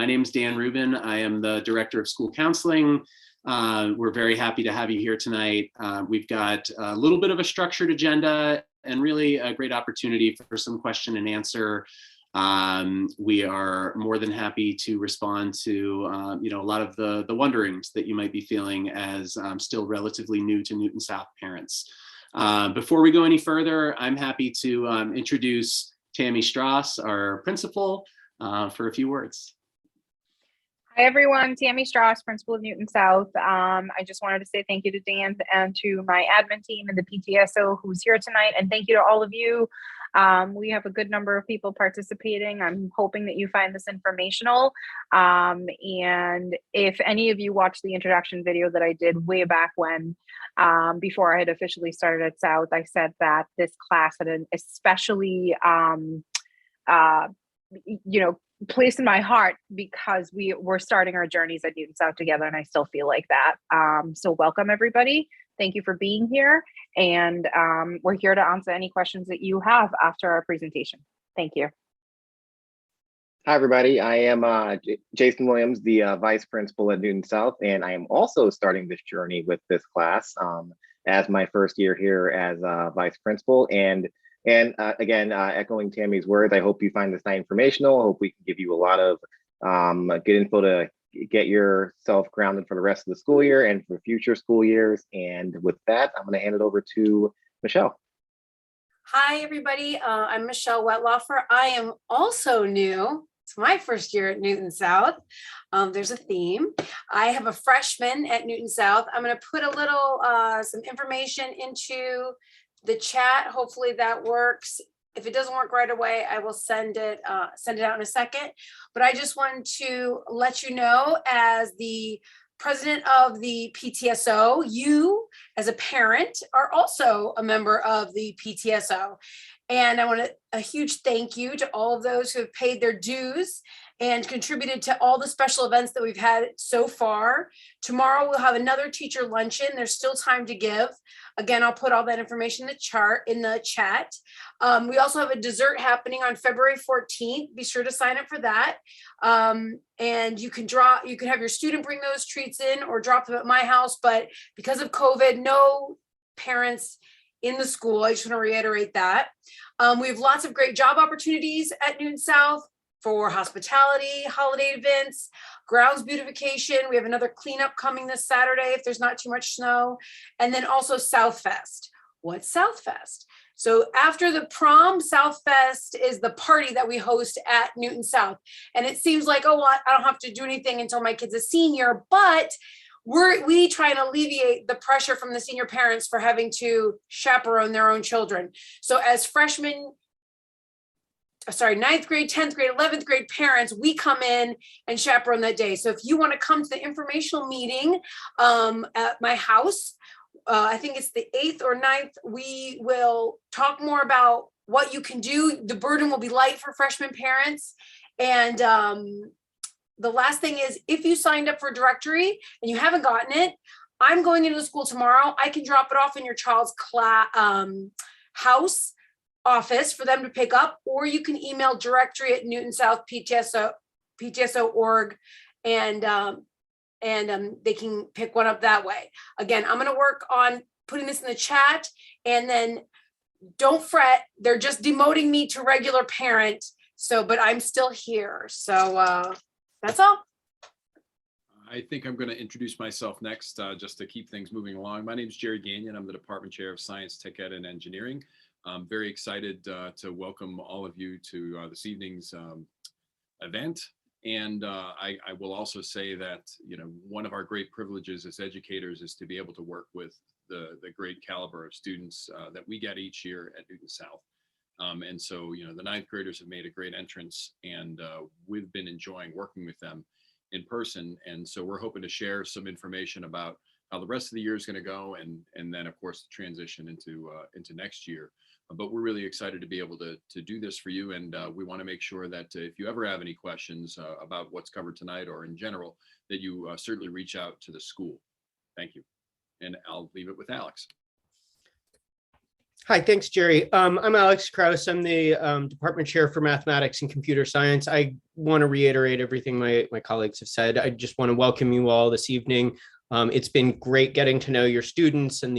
My name is Dan Rubin. I am the Director of School Counseling. We're very happy to have you here tonight. We've got a little bit of a structured agenda and really a great opportunity for some question and answer. We are more than happy to respond to a lot of the wonderings that you might be feeling as still relatively new to Newton South parents. Before we go any further, I'm happy to introduce Tammy Strauss, our principal, for a few words. Hi everyone, Tammy Strauss, principal of Newton South. I just wanted to say thank you to Dan and to my admin team and the PTSO who's here tonight, and thank you to all of you. We have a good number of people participating. I'm hoping that you find this informational. And if any of you watched the introduction video that I did way back when, before I had officially started at South, I said that this class had an especially, place in my heart because we're starting our journeys at Newton South together, and I still feel like that. So welcome everybody. Thank you for being here, and we're here to answer any questions that you have after our presentation. Thank you. Hi everybody, I am Jason Williams, the Vice Principal at Newton South, and I am also starting this journey with this class as my first year here as Vice Principal. And again, echoing Tammy's words, I hope you find this night informational. I hope we can give you a lot of good info to get yourself grounded for the rest of the school year and for future school years. And with that, I'm going to hand it over to Michelle. Hi, everybody. I'm Michelle Wetlaufer. I am also new. It's my first year at Newton South. There's a theme. I have a freshman at Newton South. I'm going to put a little some information into the chat. Hopefully that works. If it doesn't work right away, I will send it out in a second. But I just wanted to let you know, as the president of the PTSO, you as a parent are also a member of the PTSO. And I want a huge thank you to all of those who have paid their dues and contributed to all the special events that we've had so far. Tomorrow we'll have another teacher luncheon. There's still time to give. Again, I'll put all that information in the chat. We also have a dessert happening on February 14th. Be sure to sign up for that. And you can have your student bring those treats in or drop them at my house. But because of COVID, no parents in the school. I just want to reiterate that. We have lots of great job opportunities at Newton South for hospitality, holiday events, grounds beautification. We have another cleanup coming this Saturday if there's not too much snow. And then also Southfest. What's Southfest? So after the prom, Southfest is the party that we host at Newton South. And it seems like, oh, well, I don't have to do anything until my kid's a senior, but we try and alleviate the pressure from the senior parents for having to chaperone their own children. So as ninth grade, 10th grade, 11th grade parents, we come in and chaperone that day. So if you want to come to the informational meeting at my house, I think it's the 8th or 9th, we will talk more about what you can do. The burden will be light for freshman parents. And the last thing is, if you signed up for a directory and you haven't gotten it, I'm going into the school tomorrow. I can drop it off in your child's house office for them to pick up, or you can email directory at Newton South PTSO.org, and they can pick one up that way. Again, I'm going to work on putting this in the chat, and then don't fret. They're just demoting me to regular parent. So, but I'm still here. So that's all. I think I'm going to introduce myself next, just to keep things moving along. My name is Jerry Gagnon. I'm the Department Chair of Science, Tech Ed, and Engineering. I'm very excited to welcome all of you to this evening's event. And I will also say that, one of our great privileges as educators is to be able to work with the great caliber of students that we get each year at Newton South. And so, the ninth graders have made a great entrance, and we've been enjoying working with them in person. And so we're hoping to share some information about how the rest of the year is going to go, and then of course the transition into next year. But we're really excited to be able to do this for you, and we want to make sure that if you ever have any questions about what's covered tonight or in general, that you certainly reach out to the school. Thank you. And I'll leave it with Alex. Hi, thanks, Jerry. I'm Alex Kraus. I'm the department chair for mathematics and computer science. I want to reiterate everything my colleagues have said. I just want to welcome you all this evening. It's been great getting to know your students and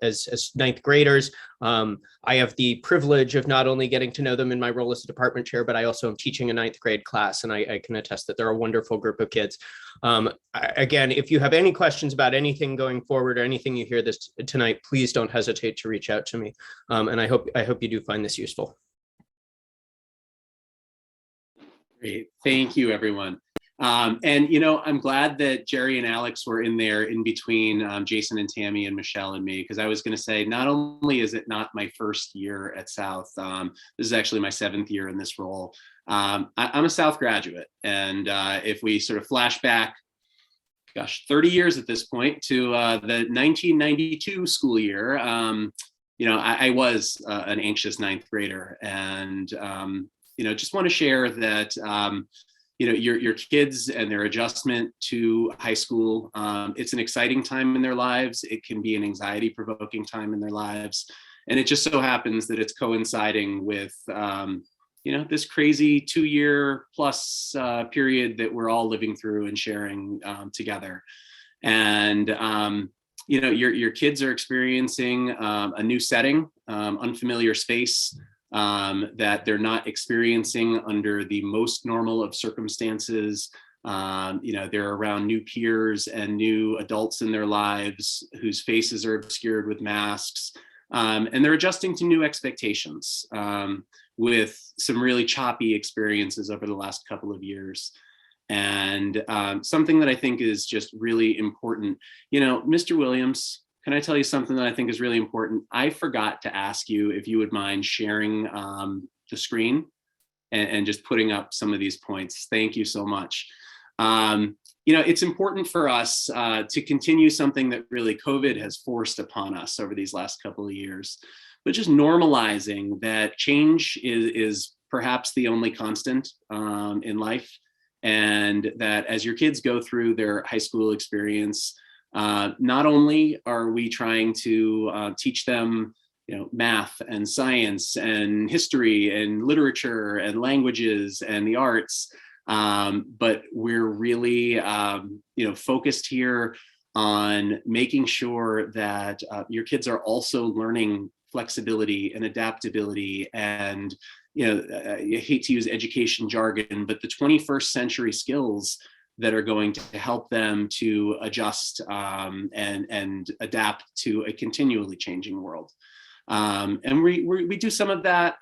as ninth graders. I have the privilege of not only getting to know them in my role as a department chair, but I also am teaching a ninth grade class, and I can attest that they're a wonderful group of kids. Again, if you have any questions about anything going forward or anything you hear this tonight, please don't hesitate to reach out to me. And I hope you do find this useful. Great, thank you, everyone. And I'm glad that Jerry and Alex were in there in between Jason and Tammy and Michelle and me, because I was going to say, not only is it not my first year at South, this is actually my 7th year in this role. I'm a South graduate, and if we sort of flash back, gosh, 30 years at this point to the 1992 school year, I was an anxious ninth grader, and just want to share that your kids and their adjustment to high school, it's an exciting time in their lives. It can be an anxiety-provoking time in their lives, and it just so happens that it's coinciding with this crazy 2-year plus period that we're all living through and sharing together. And your kids are experiencing a new setting, unfamiliar space that they're not experiencing under the most normal of circumstances. They're around new peers and new adults in their lives whose faces are obscured with masks, and they're adjusting to new expectations with some really choppy experiences over the last couple of years. And something that I think is just really important, Mr. Williams, can I tell you something that I think is really important? I forgot to ask you if you would mind sharing the screen and just putting up some of these points. Thank you so much. It's important for us to continue something that really COVID has forced upon us over these last couple of years, but just normalizing that change is perhaps the only constant in life, and that as your kids go through their high school experience, not only are we trying to teach them, math and science and history and literature and languages and the arts, but we're really, focused here on making sure that your kids are also learning flexibility and adaptability and, I hate to use education jargon, but the 21st century skills that are going to help them to adjust and adapt to a continually changing world. And we do some of that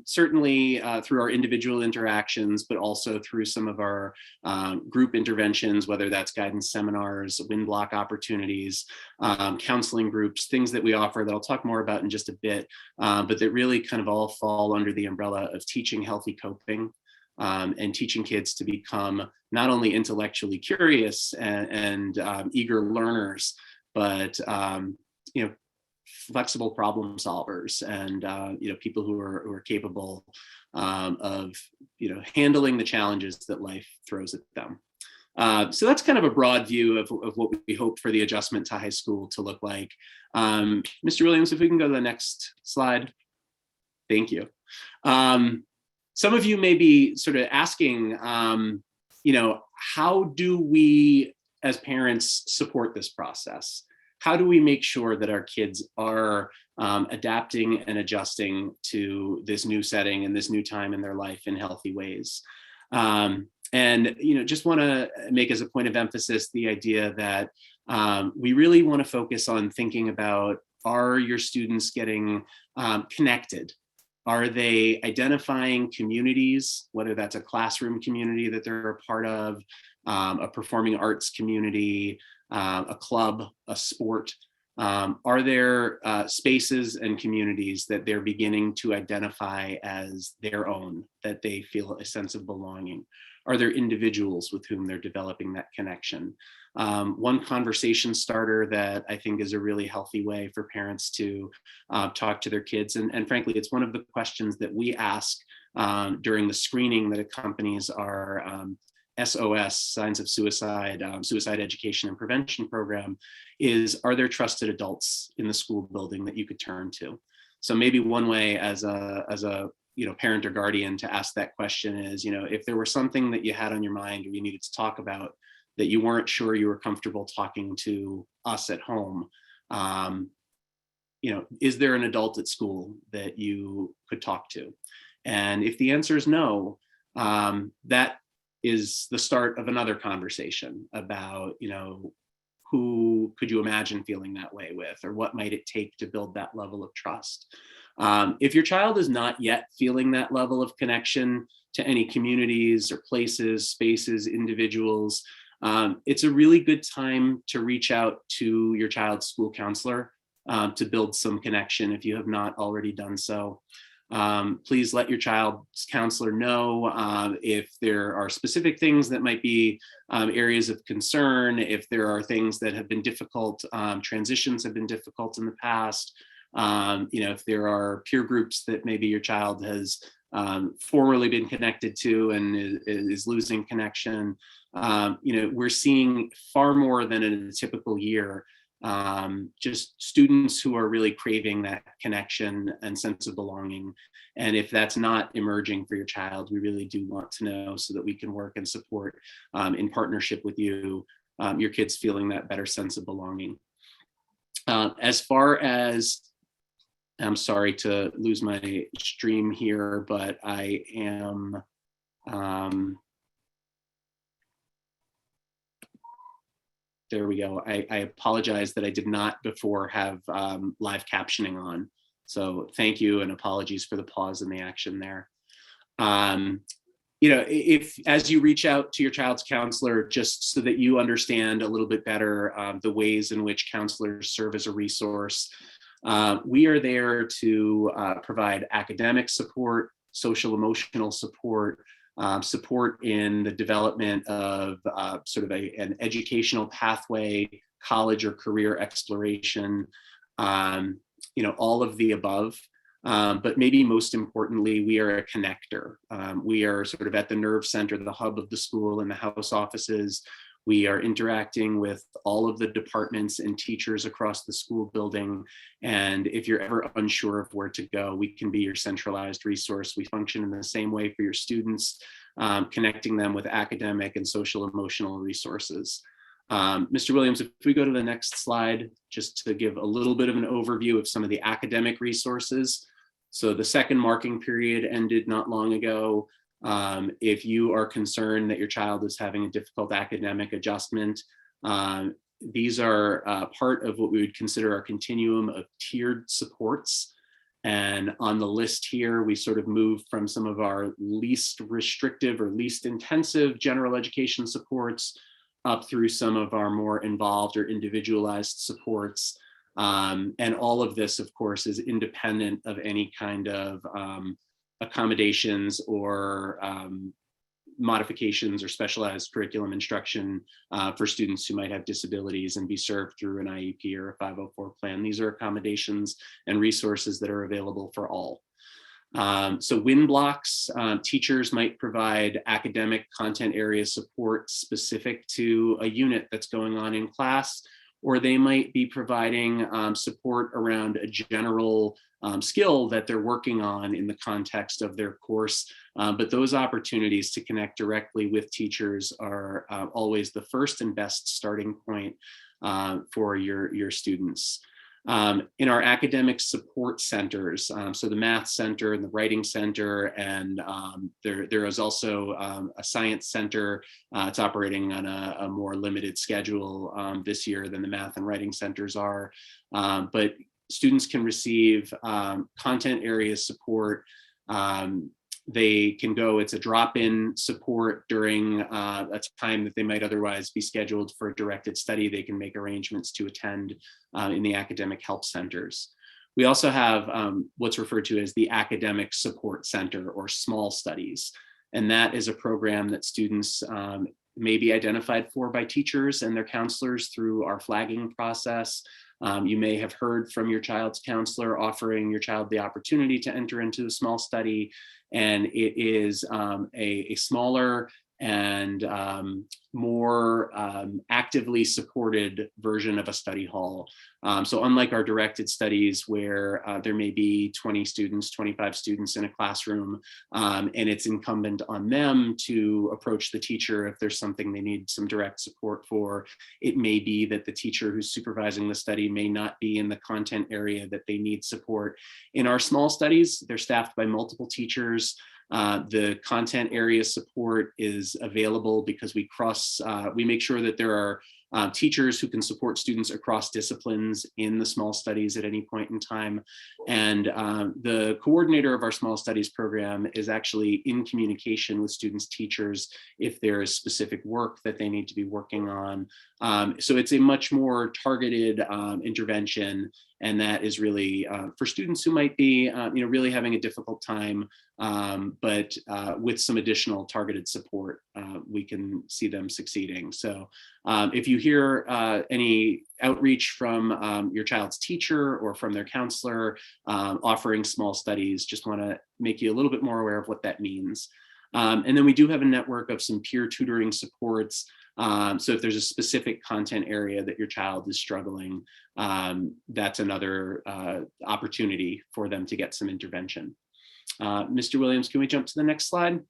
certainly through our individual interactions, but also through some of our group interventions, whether that's guidance seminars, wind block opportunities, counseling groups, things that we offer that I'll talk more about in just a bit, but that really kind of all fall under the umbrella of teaching healthy coping. And teaching kids to become not only intellectually curious and eager learners, but flexible problem solvers and people who are capable of handling the challenges that life throws at them. So that's kind of a broad view of what we hope for the adjustment to high school to look like. Mr. Williams, if we can go to the next slide. Thank you. Some of you may be sort of asking, how do we as parents support this process? How do we make sure that our kids are adapting and adjusting to this new setting and this new time in their life in healthy ways? And just want to make as a point of emphasis the idea that we really want to focus on thinking about, are your students getting connected? Are they identifying communities, whether that's a classroom community that they're a part of, a performing arts community, a club, a sport? Are there spaces and communities that they're beginning to identify as their own, that they feel a sense of belonging? Are there individuals with whom they're developing that connection? One conversation starter that I think is a really healthy way for parents to talk to their kids, and frankly, it's one of the questions that we ask during the screening that accompanies our SOS, Signs of Suicide, Suicide Education and Prevention program, is, are there trusted adults in the school building that you could turn to? So maybe one way as a parent or guardian to ask that question is, if there was something that you had on your mind or you needed to talk about that you weren't sure you were comfortable talking to us at home, is there an adult at school that you could talk to? And if the answer is no, that is the start of another conversation about, who could you imagine feeling that way with, or what might it take to build that level of trust? If your child is not yet feeling that level of connection to any communities or places, spaces, individuals, it's a really good time to reach out to your child's school counselor to build some connection if you have not already done so. Please let your child's counselor know if there are specific things that might be areas of concern, if there are things that have been difficult, transitions have been difficult in the past, if there are peer groups that maybe your child has formerly been connected to and is losing connection. We're seeing far more than in a typical year. Just students who are really craving that connection and sense of belonging. And if that's not emerging for your child, we really do want to know so that we can work and support in partnership with you, your kids feeling that better sense of belonging. As far as, I'm sorry to lose my stream here, but I am, there we go. I apologize that I did not before have live captioning on. So thank you and apologies for the pause in the action there. If as you reach out to your child's counselor, just so that you understand a little bit better the ways in which counselors serve as a resource, we are there to provide academic support, social emotional support, support in the development of sort of an educational pathway, college or career exploration, all of the above. But maybe most importantly, we are a connector. We are sort of at the nerve center, the hub of the school and the house offices. We are interacting with all of the departments and teachers across the school building. And if you're ever unsure of where to go, we can be your centralized resource. We function in the same way for your students, connecting them with academic and social emotional resources. Mr. Williams, if we go to the next slide, just to give a little bit of an overview of some of the academic resources. So the second marking period ended not long ago. If you are concerned that your child is having a difficult academic adjustment, these are part of what we would consider our continuum of tiered supports. And on the list here, we sort of move from some of our least restrictive or least intensive general education supports up through some of our more involved or individualized supports. And all of this, of course, is independent of any kind of accommodations or modifications or specialized curriculum instruction for students who might have disabilities and be served through an IEP or a 504 plan. These are accommodations and resources that are available for all. So WIN blocks, teachers might provide academic content area support specific to a unit that's going on in class, or they might be providing support around a general skill that they're working on in the context of their course. But those opportunities to connect directly with teachers are always the first and best starting point for your students. In our academic support centers, so the math center and the writing center, and there is also a science center. It's operating on a more limited schedule this year than the math and writing centers are, but students can receive content area support. They can go, it's a drop-in support during a time that they might otherwise be scheduled for a directed study. They can make arrangements to attend in the academic help centers. We also have what's referred to as the Academic Support Center, or small studies. And that is a program that students may be identified for by teachers and their counselors through our flagging process. You may have heard from your child's counselor offering your child the opportunity to enter into a small study. And it is a smaller and more actively supported version of a study hall. So unlike our directed studies where there may be 20 students, 25 students in a classroom, and it's incumbent on them to approach the teacher if there's something they need some direct support for. It may be that the teacher who's supervising the study may not be in the content area that they need support. In our small studies, they're staffed by multiple teachers. The content area support is available because we make sure that there are teachers who can support students across disciplines in the small studies at any point in time. And the coordinator of our small studies program is actually in communication with students' teachers if there is specific work that they need to be working on. So it's a much more targeted intervention. And that is really for students who might be really having a difficult time, but with some additional targeted support, we can see them succeeding. So if you hear any outreach from your child's teacher or from their counselor offering small studies, just want to make you a little bit more aware of what that means. And then we do have a network of some peer tutoring supports. So if there's a specific content area that your child is struggling, that's another opportunity for them to get some intervention. Mr. Williams, can we jump to the next slide?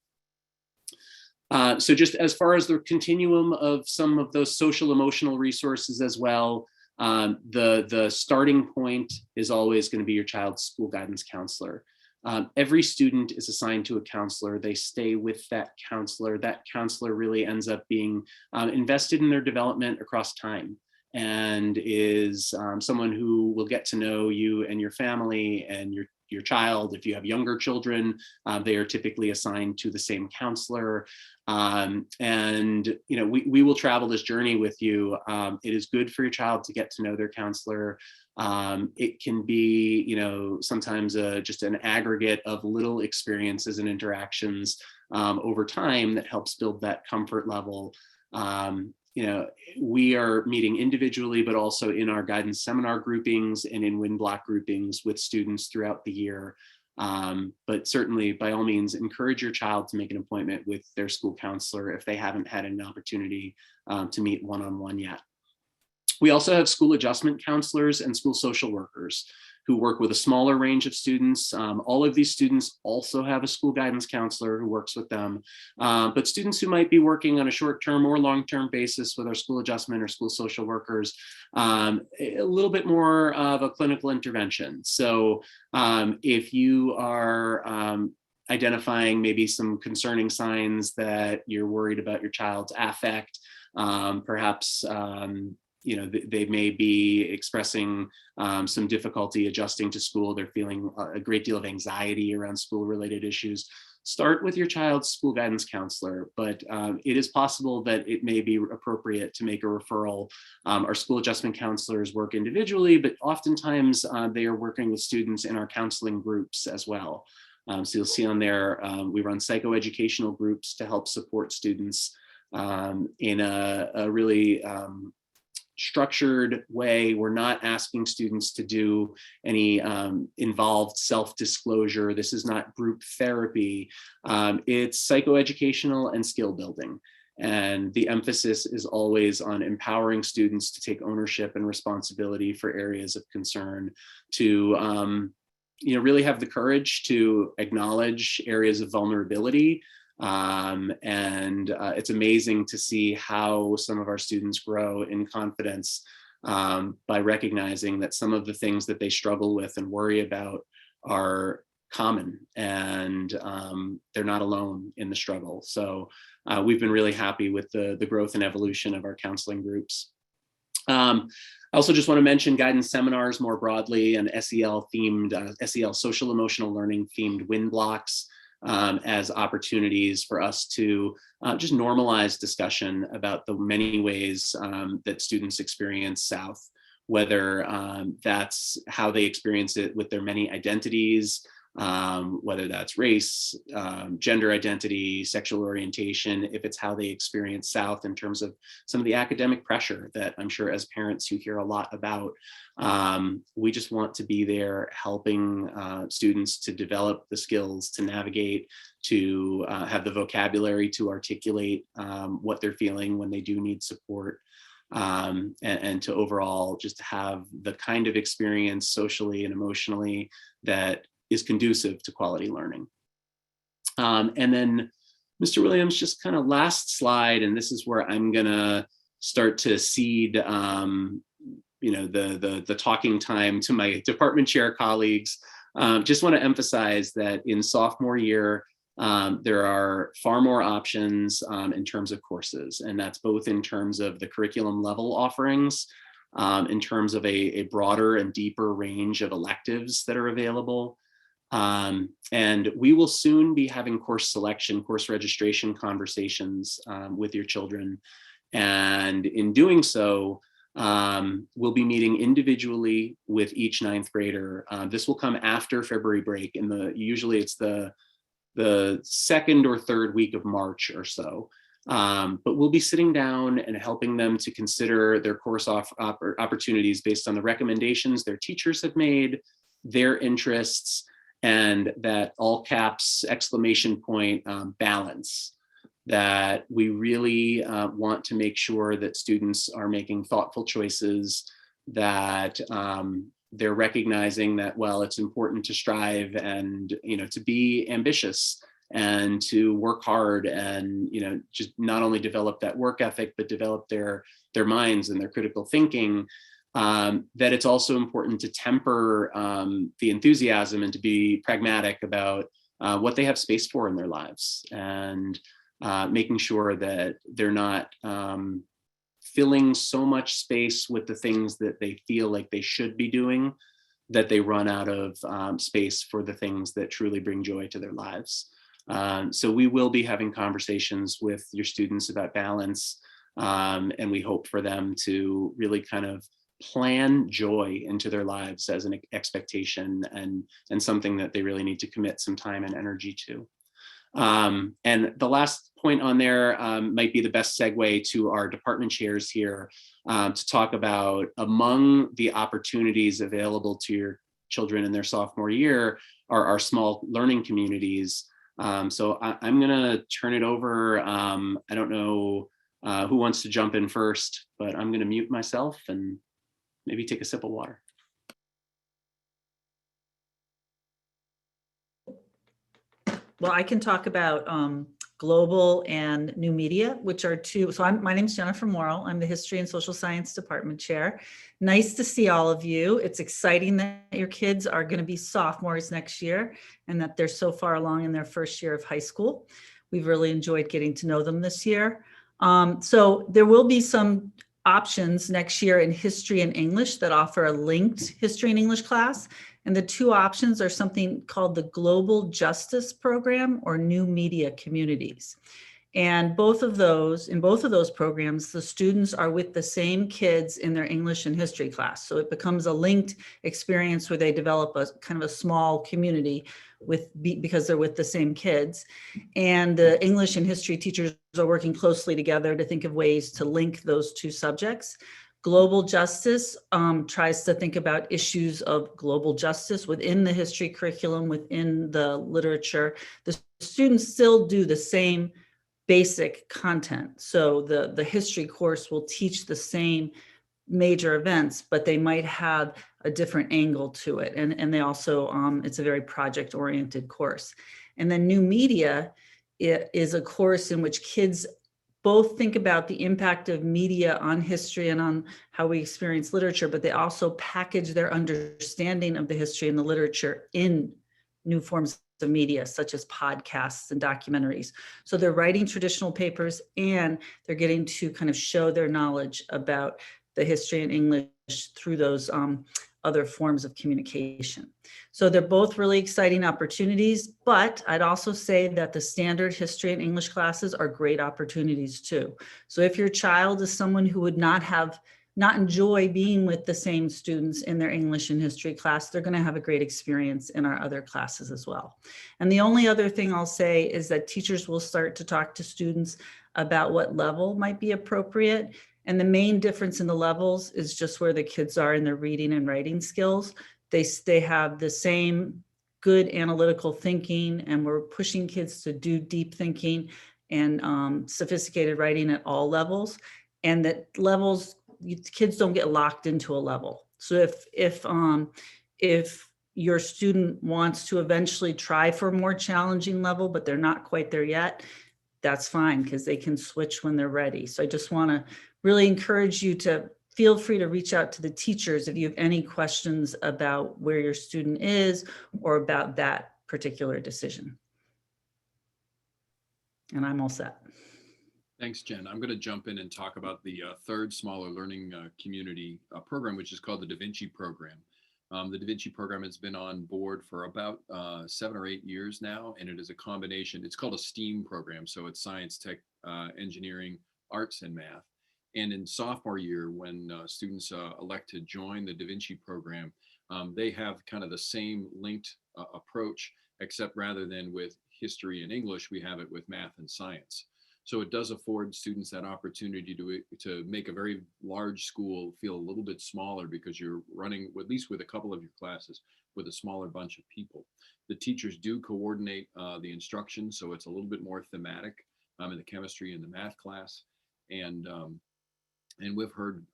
So just as far as the continuum of some of those social emotional resources as well, the starting point is always going to be your child's school guidance counselor. Every student is assigned to a counselor. They stay with that counselor. That counselor really ends up being invested in their development across time and is someone who will get to know you and your family and your child. If you have younger children, they are typically assigned to the same counselor. And we will travel this journey with you. It is good for your child to get to know their counselor. It can be, sometimes just an aggregate of little experiences and interactions over time that helps build that comfort level. We are meeting individually, but also in our guidance seminar groupings and in WIN block groupings with students throughout the year. But certainly, by all means, encourage your child to make an appointment with their school counselor if they haven't had an opportunity to meet one-on-one yet. We also have school adjustment counselors and school social workers who work with a smaller range of students. All of these students also have a school guidance counselor who works with them. But students who might be working on a short-term or long-term basis with our school adjustment or school social workers, a little bit more of a clinical intervention. So if you are identifying maybe some concerning signs that you're worried about your child's affect, perhaps they may be expressing some difficulty adjusting to school. They're feeling a great deal of anxiety around school-related issues. Start with your child's school guidance counselor, but it is possible that it may be appropriate to make a referral. Our school adjustment counselors work individually, but oftentimes they are working with students in our counseling groups as well. So you'll see on there, we run psychoeducational groups to help support students in a really structured way. We're not asking students to do any involved self-disclosure. This is not group therapy. It's psychoeducational and skill building. And the emphasis is always on empowering students to take ownership and responsibility for areas of concern, to really have the courage to acknowledge areas of vulnerability. It's amazing to see how some of our students grow in confidence by recognizing that some of the things that they struggle with and worry about are common, and they're not alone in the struggle. So we've been really happy with the growth and evolution of our counseling groups. I also just want to mention guidance seminars more broadly and SEL themed, SEL social emotional learning themed WIN blocks. As opportunities for us to just normalize discussion about the many ways that students experience South, whether that's how they experience it with their many identities, whether that's race, gender identity, sexual orientation, if it's how they experience South in terms of some of the academic pressure that I'm sure as parents you hear a lot about. We just want to be there helping students to develop the skills to navigate, to have the vocabulary to articulate what they're feeling when they do need support. And to overall just have the kind of experience socially and emotionally that is conducive to quality learning. And then Mr. Williams, just kind of last slide, and this is where I'm gonna start to cede the talking time to my department chair colleagues. Just want to emphasize that in sophomore year, there are far more options in terms of courses, and that's both in terms of the curriculum level offerings, in terms of a broader and deeper range of electives that are available. And we will soon be having course selection, course registration conversations with your children. And in doing so, we'll be meeting individually with each ninth grader. This will come after February break, and usually it's the second or third week of March or so. But we'll be sitting down and helping them to consider their course opportunities based on the recommendations their teachers have made, their interests, and that all caps exclamation point balance. That we really want to make sure that students are making thoughtful choices, that they're recognizing that, well, it's important to strive and, to be ambitious and to work hard and, just not only develop that work ethic, but develop their minds and their critical thinking. That it's also important to temper the enthusiasm and to be pragmatic about what they have space for in their lives, and making sure that they're not filling so much space with the things that they feel like they should be doing, that they run out of space for the things that truly bring joy to their lives. So we will be having conversations with your students about balance, and we hope for them to really kind of plan joy into their lives as an expectation and something that they really need to commit some time and energy to. And the last point on there might be the best segue to our department chairs here to talk about, among the opportunities available to your children in their sophomore year, are our small learning communities. So I'm gonna turn it over. I don't know who wants to jump in first, but I'm gonna mute myself and maybe take a sip of water. Well, I can talk about global and new media, which are two. So my name's Jennifer Morrill. I'm the History and Social Science Department Chair. Nice to see all of you. It's exciting that your kids are going to be sophomores next year and that they're so far along in their first year of high school. We've really enjoyed getting to know them this year. So there will be some options next year in history and English that offer a linked history and English class. And the two options are something called the Global Justice Program or New Media Communities. And in both of those programs, the students are with the same kids in their English and history class. So it becomes a linked experience where they develop a kind of a small community because they're with the same kids. And the English and history teachers are working closely together to think of ways to link those two subjects. Global justice tries to think about issues of global justice within the history curriculum, within the literature. The students still do the same basic content. So the history course will teach the same major events, but they might have a different angle to it. And they also, it's a very project-oriented course. And then new media is a course in which kids both think about the impact of media on history and on how we experience literature, but they also package their understanding of the history and the literature in new forms of media, such as podcasts and documentaries. So they're writing traditional papers and they're getting to kind of show their knowledge about the history and English through those other forms of communication. So they're both really exciting opportunities, but I'd also say that the standard history and English classes are great opportunities too. So if your child is someone who would not have not enjoy being with the same students in their English and history class, they're going to have a great experience in our other classes as well. And the only other thing I'll say is that teachers will start to talk to students about what level might be appropriate. And the main difference in the levels is just where the kids are in their reading and writing skills. They have the same good analytical thinking, and we're pushing kids to do deep thinking and sophisticated writing at all levels. And that levels, kids don't get locked into a level. So if your student wants to eventually try for a more challenging level, but they're not quite there yet, that's fine, because they can switch when they're ready. So I just want to really encourage you to feel free to reach out to the teachers if you have any questions about where your student is or about that particular decision. And I'm all set. Thanks, Jen. I'm going to jump in and talk about the third smaller learning community program, which is called the Da Vinci program. The Da Vinci program has been on board for about 7 or 8 years now, and it is a combination. It's called a STEAM program, so it's science, tech, engineering, arts, and math. And in sophomore year, when students elect to join the Da Vinci program, they have kind of the same linked approach, except rather than with history and English, we have it with math and science. So it does afford students that opportunity to make a very large school feel a little bit smaller, because you're running, at least with a couple of your classes, with a smaller bunch of people. The teachers do coordinate the instruction, so it's a little bit more thematic in the chemistry and the math class. And we've heard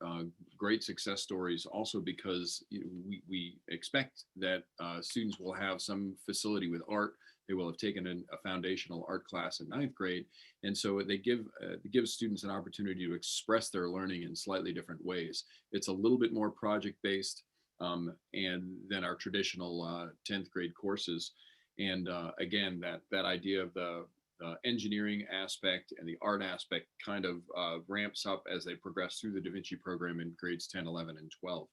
great success stories also, because we expect that students will have some facility with art. They will have taken a foundational art class in 9th grade. And so they give students an opportunity to express their learning in slightly different ways. It's a little bit more project-based and than our traditional 10th grade courses. And again, that idea of the engineering aspect and the art aspect kind of ramps up as they progress through the Da Vinci program in grades 10, 11, and 12.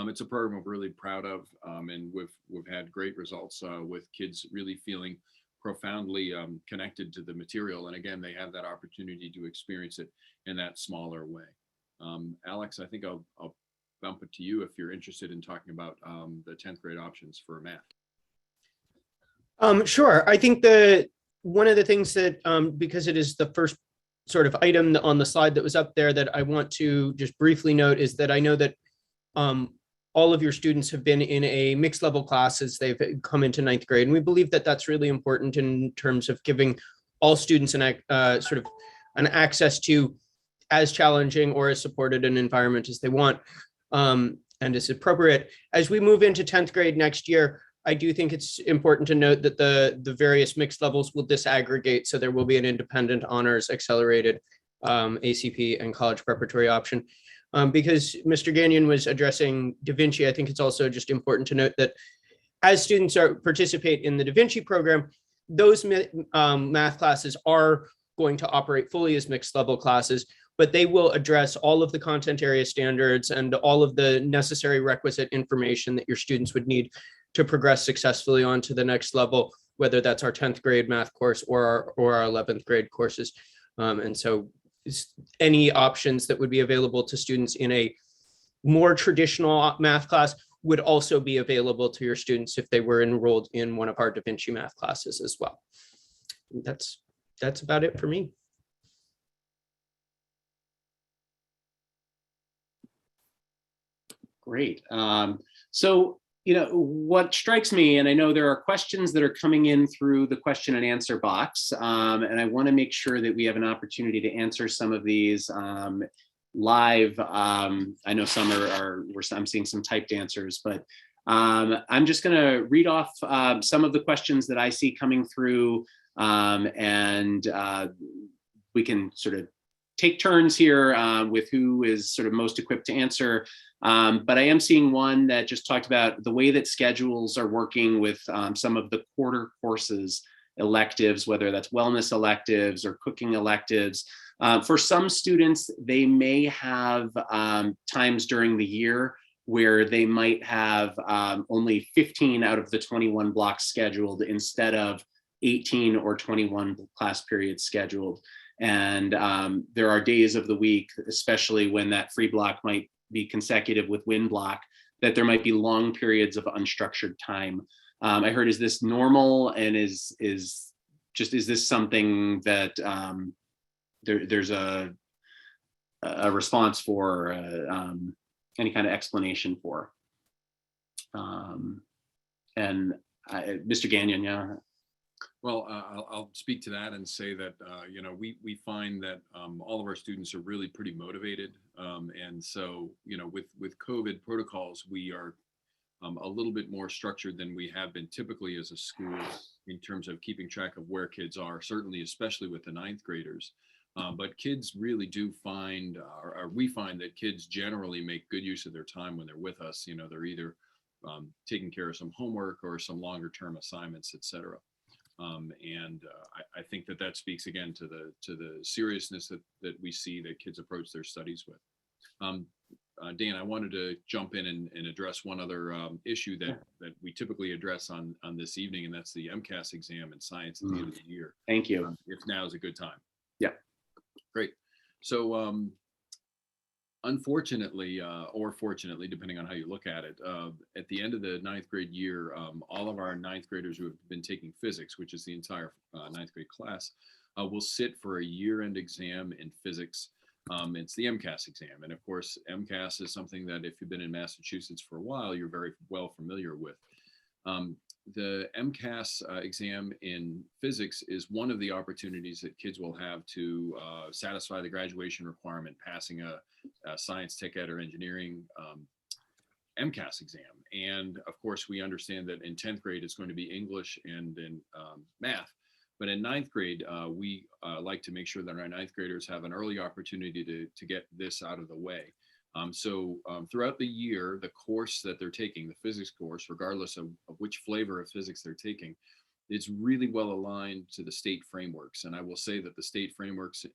It's a program we're really proud of, and we've had great results with kids really feeling profoundly connected to the material. And again, they have that opportunity to experience it in that smaller way. Alex, I think I'll bump it to you if you're interested in talking about the 10th grade options for math. Sure. I think one of the things that, because it is the first sort of item on the slide that was up there that I want to just briefly note, is that I know that all of your students have been in a mixed level classes. They've come into 9th grade, and we believe that that's really important in terms of giving all students an sort of an access to as challenging or as supported an environment as they want, and as appropriate. As we move into 10th grade next year, I do think it's important to note that the various mixed levels will disaggregate, so there will be an independent honors, accelerated, ACP, and college preparatory option. Because Mr. Gagnon was addressing Da Vinci, I think it's also just important to note that as students participate in the Da Vinci program, those math classes are going to operate fully as mixed level classes, but they will address all of the content area standards and all of the necessary requisite information that your students would need to progress successfully on to the next level, whether that's our 10th grade math course or our 11th grade courses. And so any options that would be available to students in a more traditional math class would also be available to your students if they were enrolled in one of our Da Vinci math classes as well. That's about it for me. Great. So, what strikes me, and I know there are questions that are coming in through the question and answer box, and I want to make sure that we have an opportunity to answer some of these live. I know some I'm seeing some typed answers, but I'm just going to read off some of the questions that I see coming through, and we can sort of take turns here with who is sort of most equipped to answer. But I am seeing one that just talked about the way that schedules are working with some of the quarter courses electives, whether that's wellness electives or cooking electives. For some students, they may have times during the year where they might have only 15 out of the 21 blocks scheduled instead of 18 or 21 class periods scheduled. And there are days of the week, especially when that free block might be consecutive with wind block, that there might be long periods of unstructured time. I heard, is this normal, and is this something that there's a response for, any kind of explanation for? Mr. Gagnon, yeah. Well, I'll speak to that and say that, you know, we find that all of our students are really pretty motivated. And so, you know, with COVID protocols, we are a little bit more structured than we have been typically as a school in terms of keeping track of where kids are, certainly, especially with the ninth graders. But kids really do find, or we find that kids generally make good use of their time when they're with us. You know, they're either taking care of some homework or some longer term assignments, et cetera. I think that speaks again to the seriousness that we see that kids approach their studies with. Dan, I wanted to jump in and address one other issue that we typically address on this evening, and that's the MCAS exam in science at the end of the year. Thank you. If now is a good time. Yeah. Great. So unfortunately, or fortunately, depending on how you look at it, at the end of the ninth grade year, all of our ninth graders who have been taking physics, which is the entire ninth grade class, will sit for a year-end exam in physics. It's the MCAS exam. And of course, MCAS is something that if you've been in Massachusetts for a while, you're very well familiar with. The MCAS exam in physics is one of the opportunities that kids will have to satisfy the graduation requirement, passing a science, tech ed, or engineering MCAS exam. And of course, we understand that in 10th grade, it's going to be English and in math. But in ninth grade, we like to make sure that our ninth graders have an early opportunity to get this out of the way. So throughout the year, the course that they're taking, the physics course, regardless of which flavor of physics they're taking, it's really well aligned to the state frameworks. And I will say that the state frameworks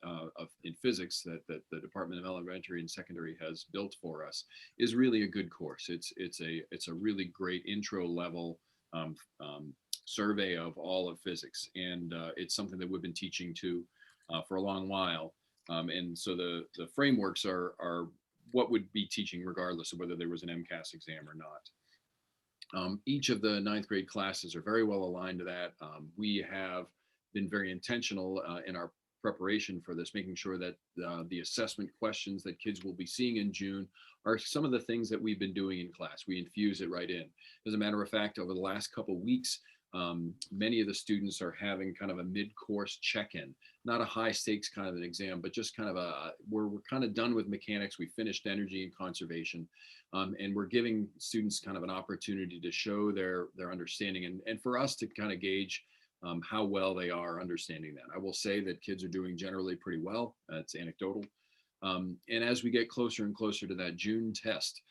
in physics that the Department of Elementary and Secondary has built for us is really a good course. It's a really great intro level survey of all of physics. And it's something that we've been teaching to for a long while. And so the frameworks are what would be teaching regardless of whether there was an MCAS exam or not. Each of the ninth grade classes are very well aligned to that. We have been very intentional in our preparation for this, making sure that the assessment questions that kids will be seeing in June are some of the things that we've been doing in class. We infuse it right in. As a matter of fact, over the last couple of weeks, many of the students are having kind of a mid-course check-in, not a high stakes kind of an exam, but just kind of we're kind of done with mechanics. We finished energy and conservation, and we're giving students kind of an opportunity to show their understanding and for us to kind of gauge how well they are understanding that. I will say that kids are doing generally pretty well. It's anecdotal. And as we get closer and closer to that June test,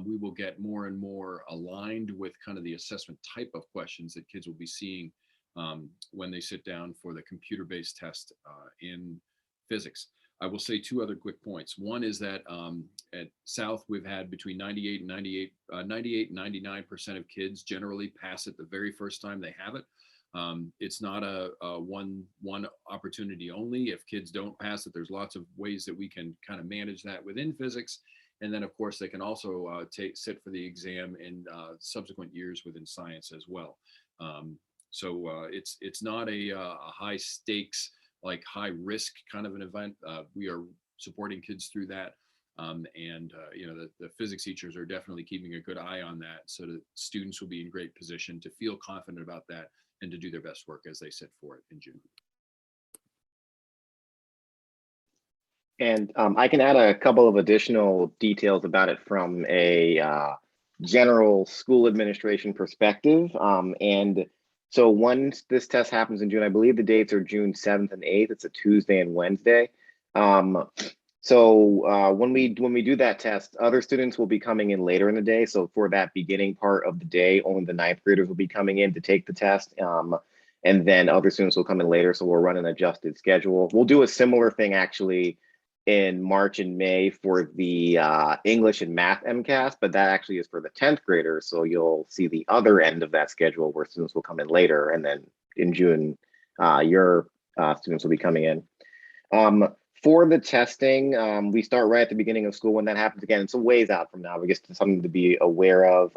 we will get more and more aligned with kind of the assessment type of questions that kids will be seeing when they sit down for the computer-based test in physics. I will say two other quick points. One is that at South, we've had between 98 and 99% of kids generally pass it the very first time they have it. It's not a one opportunity only. If kids don't pass it, there's lots of ways that we can kind of manage that within physics. And then, of course, they can also sit for the exam in subsequent years within science as well. So it's not a high stakes, like high risk kind of an event. We are supporting kids through that. You know, the physics teachers are definitely keeping a good eye on that so that students will be in great position to feel confident about that and to do their best work as they sit for it in June. And I can add a couple of additional details about it from a general school administration perspective. And so once this test happens in June, I believe the dates are June 7th and 8th. It's a Tuesday and Wednesday. So when we do that test, other students will be coming in later in the day. So for that beginning part of the day, only the ninth graders will be coming in to take the test. And then other students will come in later. So we'll run an adjusted schedule. We'll do a similar thing actually in March and May for the English and math MCAS, but that actually is for the 10th graders. So you'll see the other end of that schedule where students will come in later. And then in June, your students will be coming in. For the testing, we start right at the beginning of school when that happens. Again, it's a ways out from now, but just something to be aware of.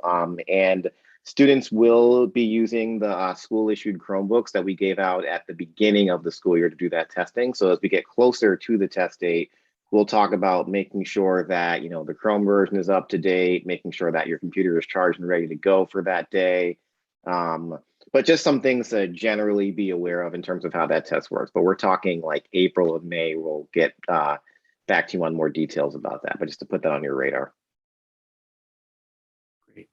And students will be using the school issued Chromebooks that we gave out at the beginning of the school year to do that testing. So as we get closer to the test date, we'll talk about making sure that, you know, the Chrome version is up to date, making sure that your computer is charged and ready to go for that day. But just some things to generally be aware of in terms of how that test works. But we're talking like April or May, we'll get back to you on more details about that, but just to put that on your radar. Great.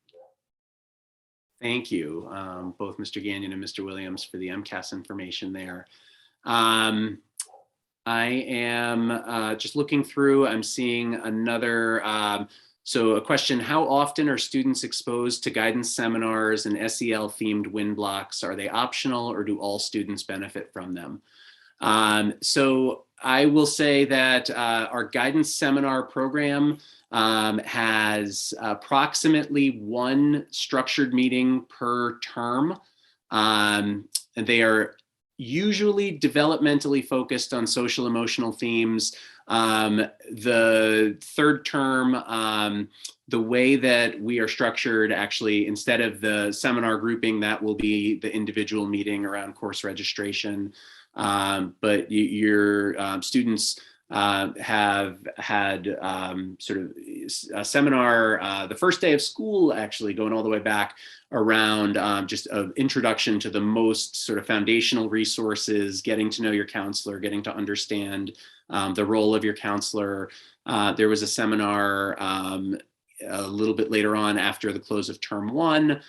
Thank you, both Mr. Gagnon and Mr. Williams, for the MCAS information there. I am just looking through, I'm seeing another, so a question: how often are students exposed to guidance seminars and SEL themed WIN blocks? Are they optional, or do all students benefit from them? So I will say that our guidance seminar program has approximately one structured meeting per term. And they are usually developmentally focused on social emotional themes. The third term, the way that we are structured, actually, instead of the seminar grouping, that will be the individual meeting around course registration. But your students have had sort of a seminar the first day of school, actually going all the way back around just an introduction to the most sort of foundational resources, getting to know your counselor, getting to understand the role of your counselor. There was a seminar a little bit later on after the close of term one,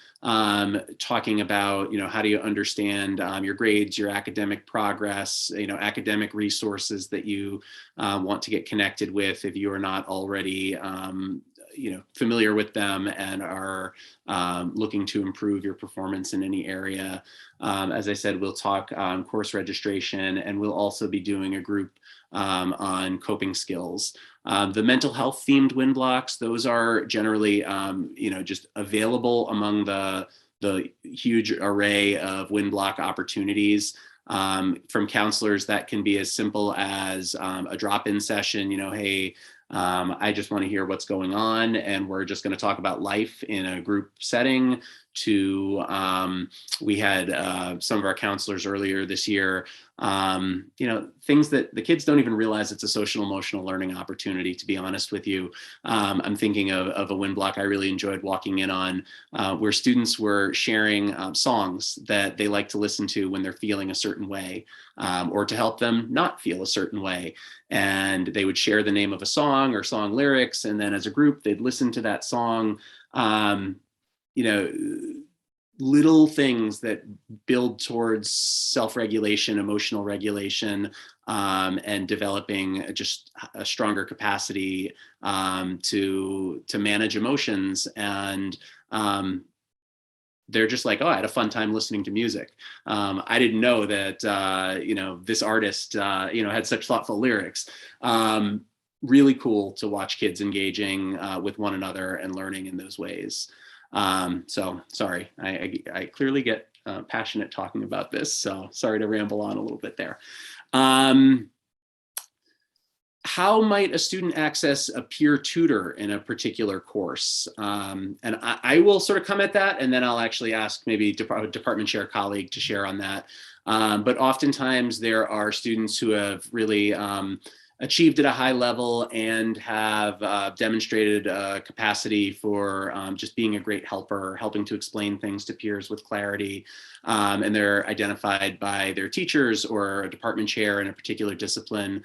talking about, you know, how do you understand your grades, your academic progress, you know, academic resources that you want to get connected with if you are not already you know, familiar with them and are looking to improve your performance in any area. As I said, we'll talk on course registration, and we'll also be doing a group on coping skills. The mental health themed WIN blocks, those are generally, you know, just available among the huge array of WIN block opportunities. From counselors, that can be as simple as a drop-in session, you know, hey, I just want to hear what's going on, and we're just going to talk about life in a group setting, to we had some of our counselors earlier this year, you know, things that the kids don't even realize it's a social emotional learning opportunity, to be honest with you. I'm thinking of a WIN block I really enjoyed walking in on, where students were sharing songs that they like to listen to when they're feeling a certain way, or to help them not feel a certain way. And they would share the name of a song or song lyrics, and then as a group, they'd listen to that song. You know, little things that build towards self-regulation, emotional regulation, and developing just a stronger capacity to manage emotions. And they're just like, oh, I had a fun time listening to music. I didn't know that, you know, this artist, you know, had such thoughtful lyrics. Really cool to watch kids engaging with one another and learning in those ways. So sorry, I clearly get passionate talking about this, so sorry to ramble on a little bit there. How might a student access a peer tutor in a particular course? And I will sort of come at that, and then I'll actually ask maybe a department chair colleague to share on that. But oftentimes there are students who have really achieved at a high level and have demonstrated capacity for just being a great helper, helping to explain things to peers with clarity. And they're identified by their teachers or a department chair in a particular discipline.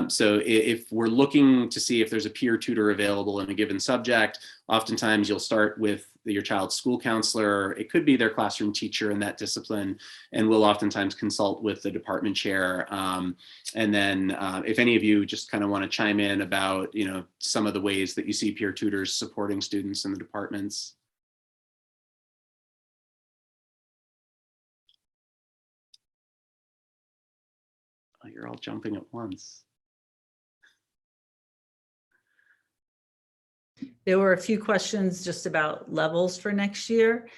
So if we're looking to see if there's a peer tutor available in a given subject, oftentimes you'll start with your child's school counselor. It could be their classroom teacher in that discipline, and we'll oftentimes consult with the department chair. And then if any of you just kind of want to chime in about, you know, some of the ways that you see peer tutors supporting students in the departments. Oh, you're all jumping at once. There were a few questions just about levels for next year.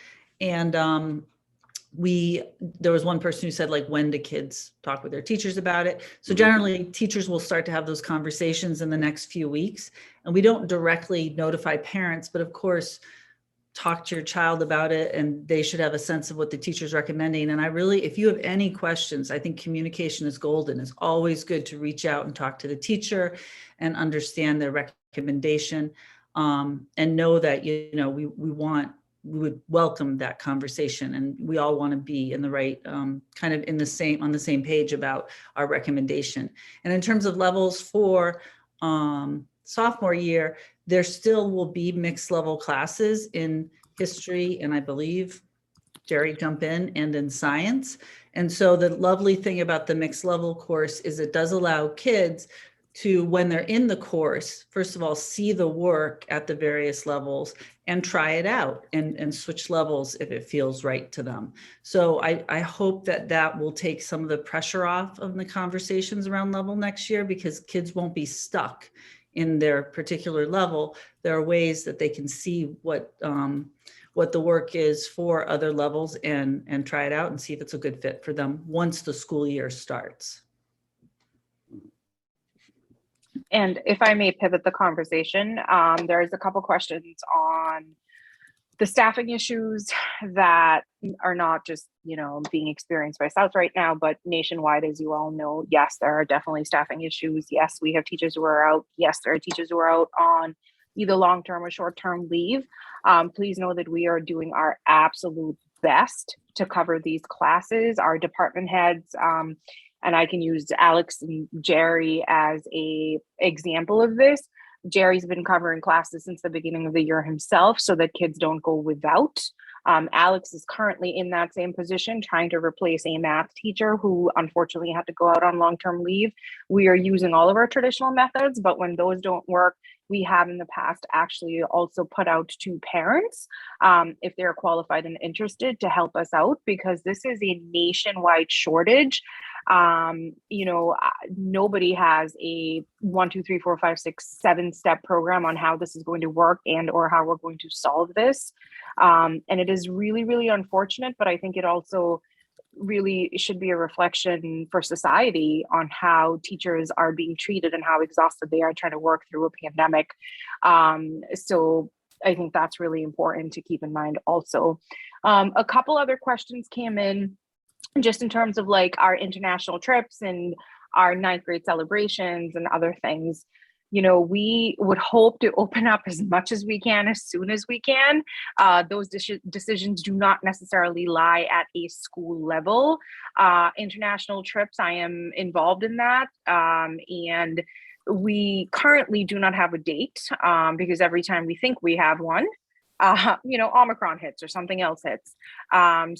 And there was one person who said, like, when do kids talk with their teachers about it? So generally teachers will start to have those conversations in the next few weeks, and we don't directly notify parents, but of course, talk to your child about it, and they should have a sense of what the teacher's recommending. And if you have any questions, I think communication is golden. It's always good to reach out and talk to the teacher and understand their recommendation, and know that, we would welcome that conversation, and we all want to be in the right, kind of on the same page about our recommendation. And in terms of levels for sophomore year, there still will be mixed level classes in history, and I believe, Jerry, jump in, and in science. And so the lovely thing about the mixed level course is it does allow kids to, when they're in the course, first of all, see the work at the various levels and try it out and switch levels if it feels right to them. So I hope that will take some of the pressure off of the conversations around level next year, because kids won't be stuck in their particular level. There are ways that they can see what the work is for other levels and try it out and see if it's a good fit for them once the school year starts. And if I may pivot the conversation, there's a couple questions on the staffing issues that are not just, being experienced by South right now, but nationwide, as you all know. Yes, there are definitely staffing issues. Yes, we have teachers who are out. Yes, there are teachers who are out on either long-term or short-term leave. Please know that we are doing our absolute best to cover these classes. Our department heads, and I can use Alex and Jerry as a example of this. Jerry's been covering classes since the beginning of the year himself, so that kids don't go without. Alex is currently in that same position, trying to replace a math teacher who unfortunately had to go out on long-term leave. We are using all of our traditional methods, but when those don't work, we have in the past actually also put out to parents, if they're qualified and interested, to help us out, because this is a nationwide shortage. Nobody has a 1, 2, 3, 4, 5, 6, 7-step program on how this is going to work and or how we're going to solve this. And it is really, really unfortunate, but I think it also really should be a reflection for society on how teachers are being treated and how exhausted they are trying to work through a pandemic. So I think that's really important to keep in mind also. A couple other questions came in just in terms of like our international trips and our 9th grade celebrations and other things. We would hope to open up as much as we can, as soon as we can. Those decisions do not necessarily lie at a school level. International trips, I am involved in that. And we currently do not have a date, because every time we think we have one, Omicron hits or something else hits.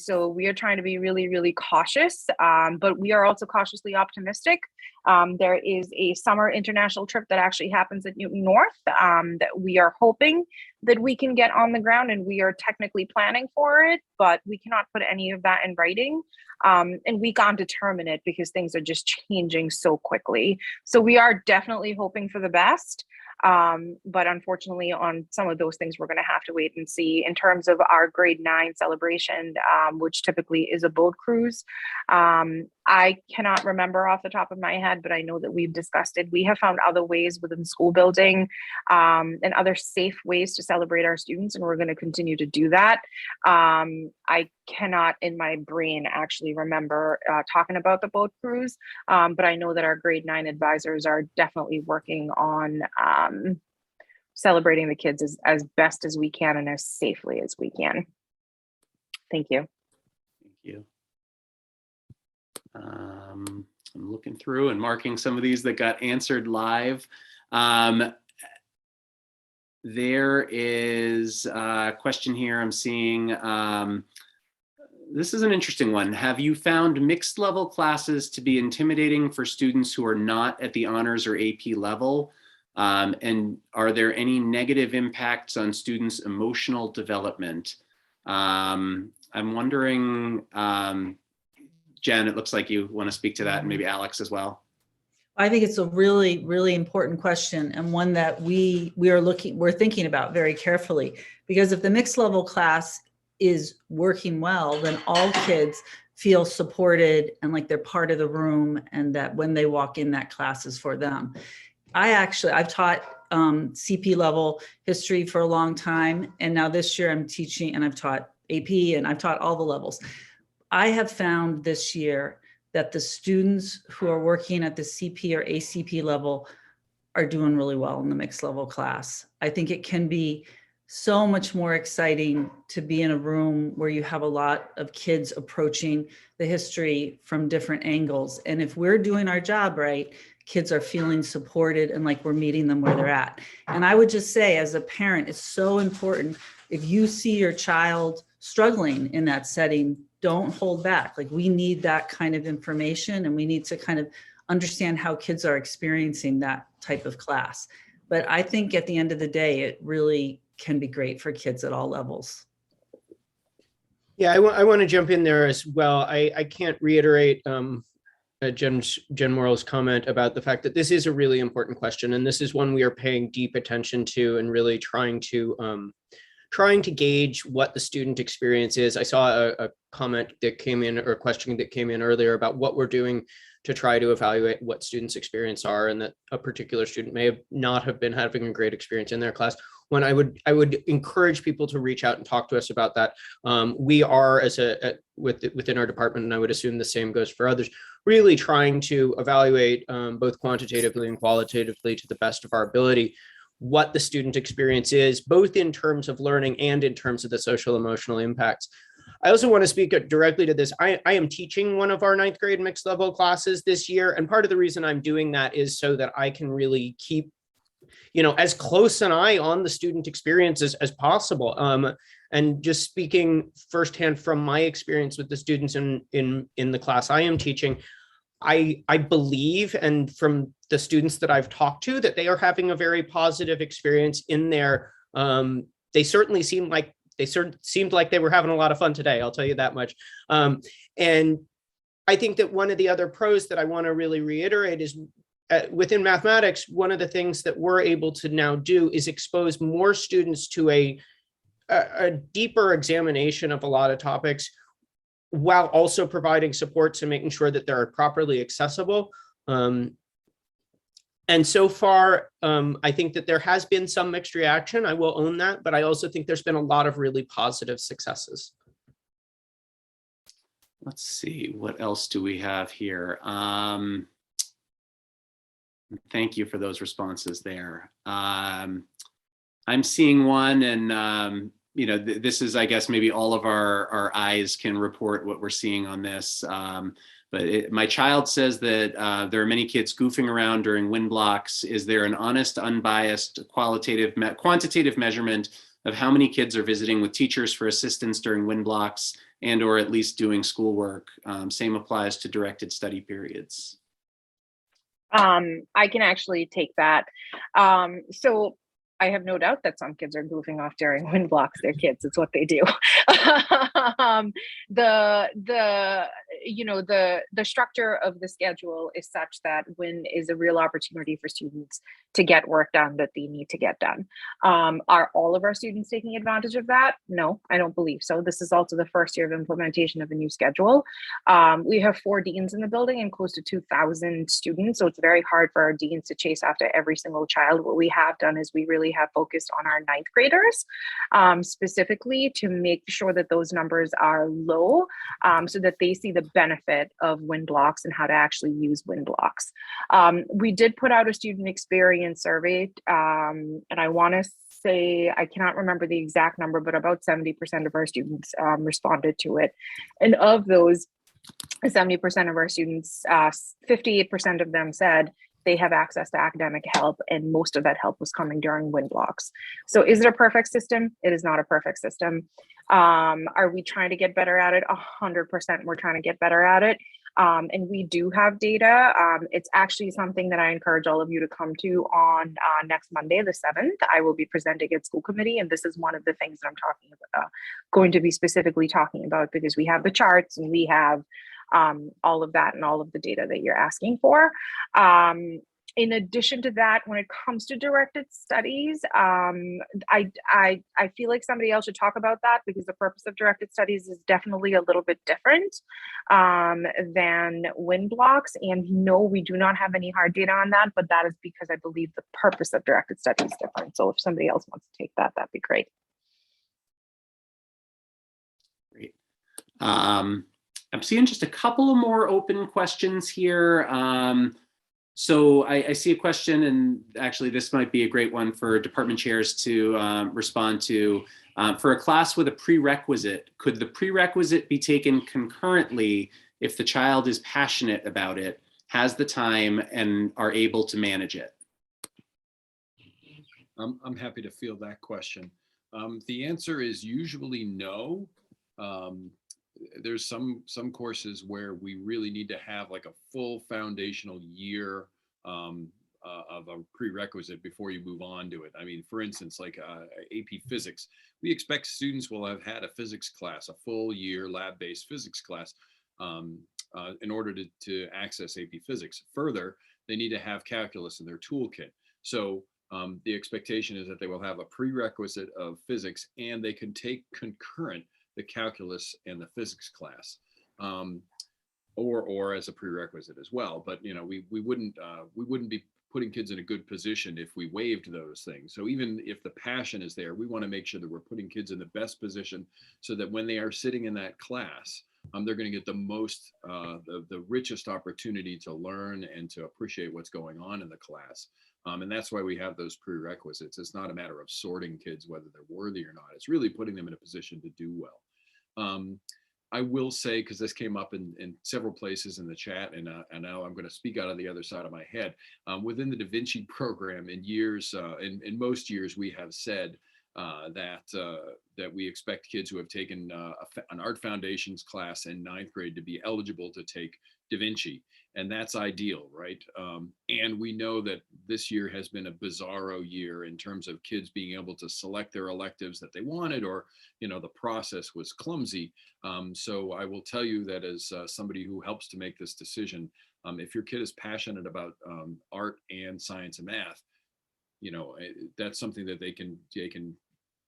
So we are trying to be really, really cautious, but we are also cautiously optimistic. There is a summer international trip that actually happens at Newton North, that we are hoping that we can get on the ground, and we are technically planning for it, but we cannot put any of that in writing. And we can't determine it because things are just changing so quickly. So we are definitely hoping for the best. But unfortunately, on some of those things, we're going to have to wait and see. In terms of our grade 9 celebration, which typically is a boat cruise, I cannot remember off the top of my head, but I know that we've discussed it. We have found other ways within the school building, and other safe ways to celebrate our students, and we're going to continue to do that. I cannot in my brain actually remember talking about the boat cruise, but I know that our grade 9 advisors are definitely working on celebrating the kids as best as we can and as safely as we can. Thank you. Thank you. I'm looking through and marking some of these that got answered live. There is a question here I'm seeing. This is an interesting one. Have you found mixed level classes to be intimidating for students who are not at the honors or AP level? And are there any negative impacts on students' emotional development? I'm wondering, Jen, it looks like you want to speak to that, and maybe Alex as well. I think it's a really, really important question, and one that we're thinking about very carefully, because if the mixed level class is working well, then all kids feel supported and like they're part of the room, and that when they walk in, that class is for them. I've taught CP level history for a long time. And now this year I'm teaching, and I've taught AP, and I've taught all the levels. I have found this year that the students who are working at the CP or ACP level are doing really well in the mixed level class. I think it can be so much more exciting to be in a room where you have a lot of kids approaching the history from different angles. And if we're doing our job right, kids are feeling supported and like we're meeting them where they're at. And I would just say, as a parent, it's so important, if you see your child struggling in that setting, don't hold back. Like, we need that kind of information, and we need to kind of understand how kids are experiencing that type of class. But I think at the end of the day, it really can be great for kids at all levels. Yeah, I want to jump in there as well. I can't reiterate Jen Morrell's comment about the fact that this is a really important question, and this is one we are paying deep attention to and really trying to gauge what the student experience is. I saw a comment that came in, or a question that came in earlier, about what we're doing to try to evaluate what students' experience are, and that a particular student may not have been having a great experience in their class. When I would encourage people to reach out and talk to us about that. We are, within our department, and I would assume the same goes for others, really trying to evaluate both quantitatively and qualitatively, to the best of our ability, what the student experience is, both in terms of learning and in terms of the social emotional impacts. I also want to speak directly to this. I am teaching one of our 9th grade mixed level classes this year. And part of the reason I'm doing that is so that I can really keep, as close an eye on the student experiences as possible. And just speaking firsthand from my experience with the students in the class I am teaching, I believe, and from the students that I've talked to, that they are having a very positive experience in there. They certainly seemed like they were having a lot of fun today. I'll tell you that much. And I think that one of the other pros that I want to really reiterate is, within mathematics, one of the things that we're able to now do is expose more students to a deeper examination of a lot of topics, while also providing supports and making sure that they're properly accessible. And so far, I think that there has been some mixed reaction. I will own that, but I also think there's been a lot of really positive successes. Let's see, what else do we have here? Thank you for those responses there. I'm seeing one, and this is, I guess, maybe all of our eyes can report what we're seeing on this. But my child says that there are many kids goofing around during wind blocks. Is there an honest, unbiased, quantitative measurement of how many kids are visiting with teachers for assistance during wind blocks, and or at least doing schoolwork? Same applies to directed study periods. I can actually take that. So I have no doubt that some kids are goofing off during wind blocks. They're kids. It's what they do. The structure of the schedule is such that wind is a real opportunity for students to get work done that they need to get done. Are all of our students taking advantage of that? No, I don't believe so. This is also the first year of implementation of a new schedule. We have 4 deans in the building and close to 2,000 students. So it's very hard for our deans to chase after every single child. What we have done is we really have focused on our 9th graders, specifically to make sure that those numbers are low, so that they see the benefit of wind blocks and how to actually use wind blocks. We did put out a student experience survey, and I want to say, I cannot remember the exact number, but about 70% of our students responded to it. And of those 70% of our students, 58% of them said they have access to academic help, and most of that help was coming during wind blocks. So is it a perfect system? It is not a perfect system. Are we trying to get better at it? 100% we're trying to get better at it. And we do have data. It's actually something that I encourage all of you to come to on next Monday, the 7th. I will be presenting at school committee, and this is one of the things that I'm talking about, going to be specifically talking about, because we have the charts and we have all of that and all of the data that you're asking for. In addition to that, when it comes to directed studies, I feel like somebody else should talk about that, because the purpose of directed studies is definitely a little bit different than WIN blocks. And no, we do not have any hard data on that, but that is because I believe the purpose of directed studies is different. So if somebody else wants to take that, that'd be great. Great. I'm seeing just a couple of more open questions here. So I see a question, and actually this might be a great one for department chairs to respond to. For a class with a prerequisite, could the prerequisite be taken concurrently if the child is passionate about it, has the time, and are able to manage it? I'm happy to field that question. The answer is usually no. There's some courses where we really need to have like a full foundational year of a prerequisite before you move on to it. I mean, for instance, like AP Physics, we expect students will have had a physics class, a full year lab-based physics class in order to access AP Physics. Further, they need to have calculus in their toolkit. So the expectation is that they will have a prerequisite of physics, and they can take concurrent the calculus and the physics class, or as a prerequisite as well. But you know, we wouldn't be putting kids in a good position if we waived those things. So even if the passion is there, we want to make sure that we're putting kids in the best position so that when they are sitting in that class, they're going to get the most, the richest opportunity to learn and to appreciate what's going on in the class. And that's why we have those prerequisites. It's not a matter of sorting kids whether they're worthy or not. It's really putting them in a position to do well. I will say, because this came up in several places in the chat, and now I'm going to speak out of the other side of my head. Within the Da Vinci program, in most years, we have said that we expect kids who have taken an art foundations class in 9th grade to be eligible to take Da Vinci, and that's ideal, right? And we know that this year has been a bizarro year in terms of kids being able to select their electives that they wanted, or you know, the process was clumsy. So I will tell you that as somebody who helps to make this decision, if your kid is passionate about art and science and math, you know, that's something that they can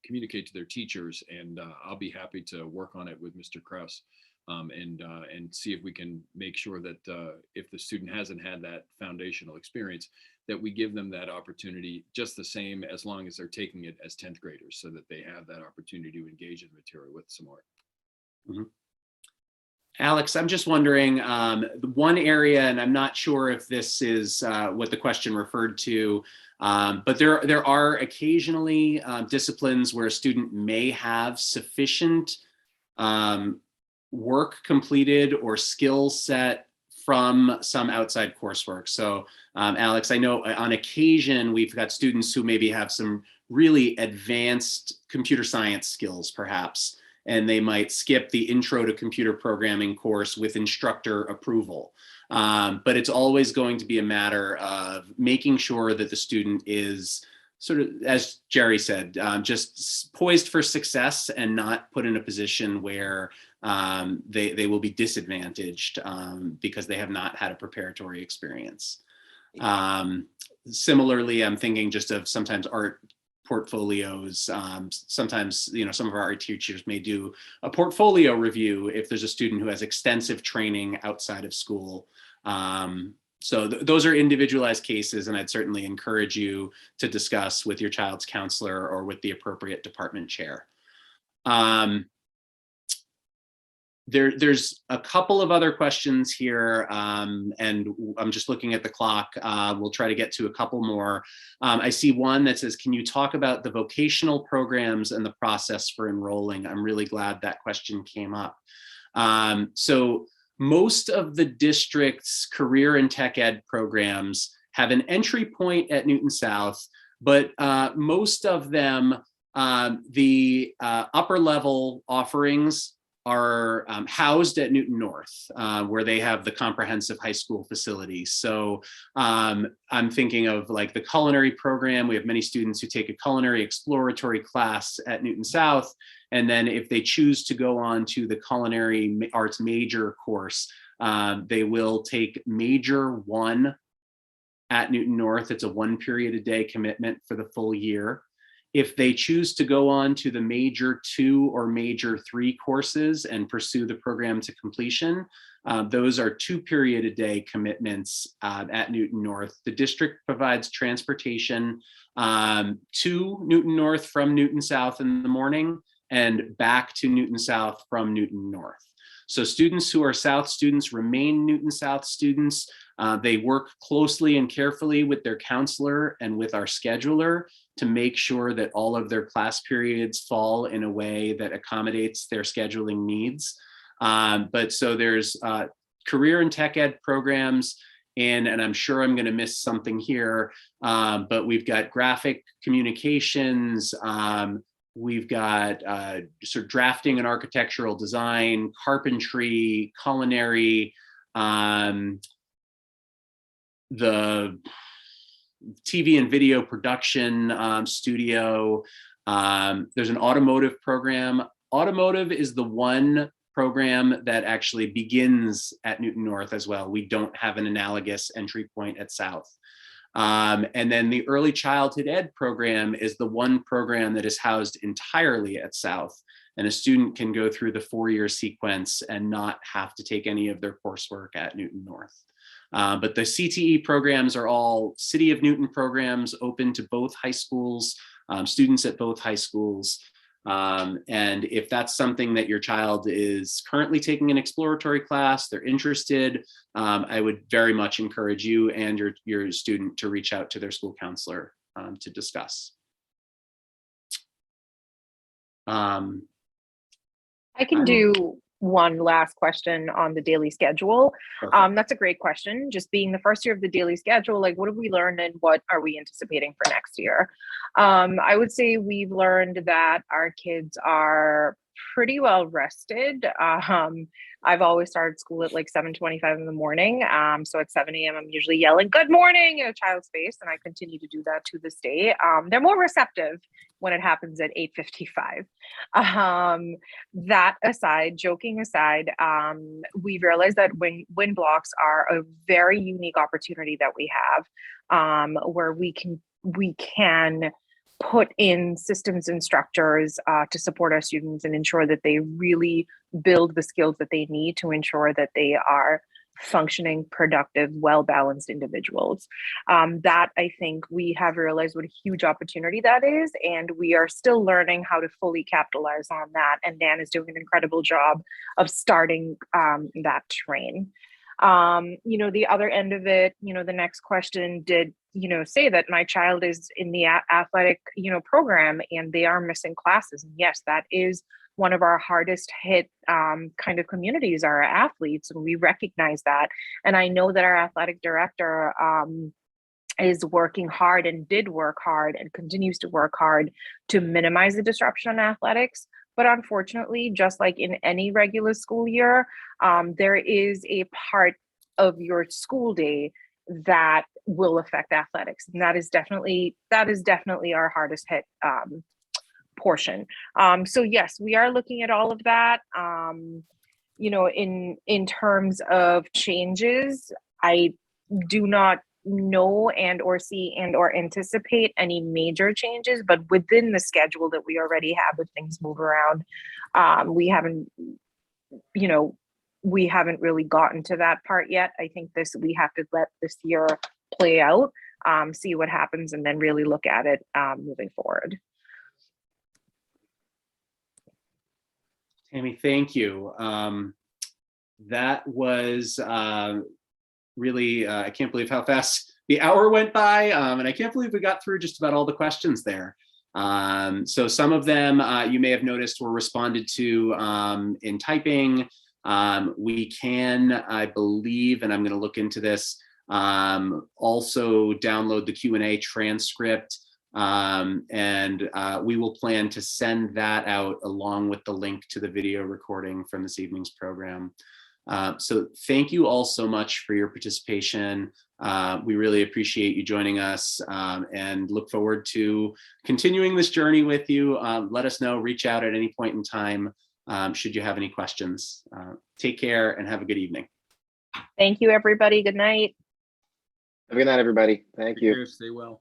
communicate to their teachers, and I'll be happy to work on it with Mr. Kraus and see if we can make sure that if the student hasn't had that foundational experience, that we give them that opportunity just the same, as long as they're taking it as 10th graders, so that they have that opportunity to engage in the material with some art. Mm-hmm. Alex, I'm just wondering, the one area, and I'm not sure if this is what the question referred to, but there are occasionally disciplines where a student may have sufficient work completed or skill set from some outside coursework. So Alex, I know on occasion we've got students who maybe have some really advanced computer science skills perhaps, and they might skip the intro to computer programming course with instructor approval. But it's always going to be a matter of making sure that the student is sort of, as Jerry said, just poised for success and not put in a position where they will be disadvantaged because they have not had a preparatory experience. Similarly, I'm thinking just of sometimes art portfolios. Sometimes, you know, some of our art teachers may do a portfolio review if there's a student who has extensive training outside of school. So those are individualized cases, and I'd certainly encourage you to discuss with your child's counselor or with the appropriate department chair. There's a couple of other questions here, and I'm just looking at the clock. We'll try to get to a couple more. I see one that says, can you talk about the vocational programs and the process for enrolling? I'm really glad that question came up. So most of the district's career and tech ed programs have an entry point at Newton South, but most of them, the upper level offerings are housed at Newton North, where they have the comprehensive high school facilities. So I'm thinking of like the culinary program. We have many students who take a culinary exploratory class at Newton South. And then if they choose to go on to the culinary arts major course, they will take major 1 at Newton North, it's a 1 period a day commitment for the full year. If they choose to go on to the major 2 or major 3 courses and pursue the program to completion, those are 2 period a day commitments at Newton North. The district provides transportation to Newton North from Newton South in the morning and back to Newton South from Newton North. So students who are South students remain Newton South students. They work closely and carefully with their counselor and with our scheduler to make sure that all of their class periods fall in a way that accommodates their scheduling needs. But so there's career and tech ed programs and I'm sure I'm going to miss something here, but we've got graphic communications, we've got sort of drafting and architectural design, carpentry, culinary, the TV and video production studio. There's an automotive program. Automotive is the one program that actually begins at Newton North as well. We don't have an analogous entry point at South. And then the early childhood ed program is the one program that is housed entirely at South. And a student can go through the 4-year sequence and not have to take any of their coursework at Newton North. But the CTE programs are all City of Newton programs open to both high schools, students at both high schools. And if that's something that your child is currently taking an exploratory class, they're interested, I would very much encourage you and your student to reach out to their school counselor to discuss. I can do one last question on the daily schedule. That's a great question. Just being the first year of the daily schedule, like what have we learned and what are we anticipating for next year? I would say we've learned that our kids are pretty well rested. I've always started school at like 7:25 in the morning. So at 7 a.m. I'm usually yelling good morning in a child's face, and I continue to do that to this day. They're more receptive when it happens at 8:55. That aside, joking aside, we realized that wind blocks are a very unique opportunity that we have, where we can put in systems and structures to support our students and ensure that they really build the skills that they need to ensure that they are functioning, productive, well-balanced individuals. That I think we have realized what a huge opportunity that is, and we are still learning how to fully capitalize on that. And Dan is doing an incredible job of starting that train. The other end of it, the next question did, say that my child is in the athletic, program and they are missing classes. And yes, that is one of our hardest hit kind of communities are our athletes, and we recognize that. And I know that our athletic director is working hard and did work hard and continues to work hard to minimize the disruption in athletics. But unfortunately, just like in any regular school year, there is a part of your school day that will affect athletics. And that is definitely our hardest hit portion. So yes, we are looking at all of that. In terms of changes, I do not know and or see and or anticipate any major changes, but within the schedule that we already have, if things move around, we haven't really gotten to that part yet. I think we have to let this year play out, see what happens, and then really look at it moving forward. Tammy, thank you. That was really, I can't believe how fast the hour went by, and I can't believe we got through just about all the questions there. So some of them you may have noticed were responded to in typing. We can, I believe, and I'm going to look into this, also download the Q&A transcript, and we will plan to send that out along with the link to the video recording from this evening's program. So thank you all so much for your participation. We really appreciate you joining us, and look forward to continuing this journey with you. Let us know, reach out at any point in time should you have any questions. Take care and have a good evening. Thank you, everybody. Good night. Have a good night, everybody. Thank Take you. care, stay well.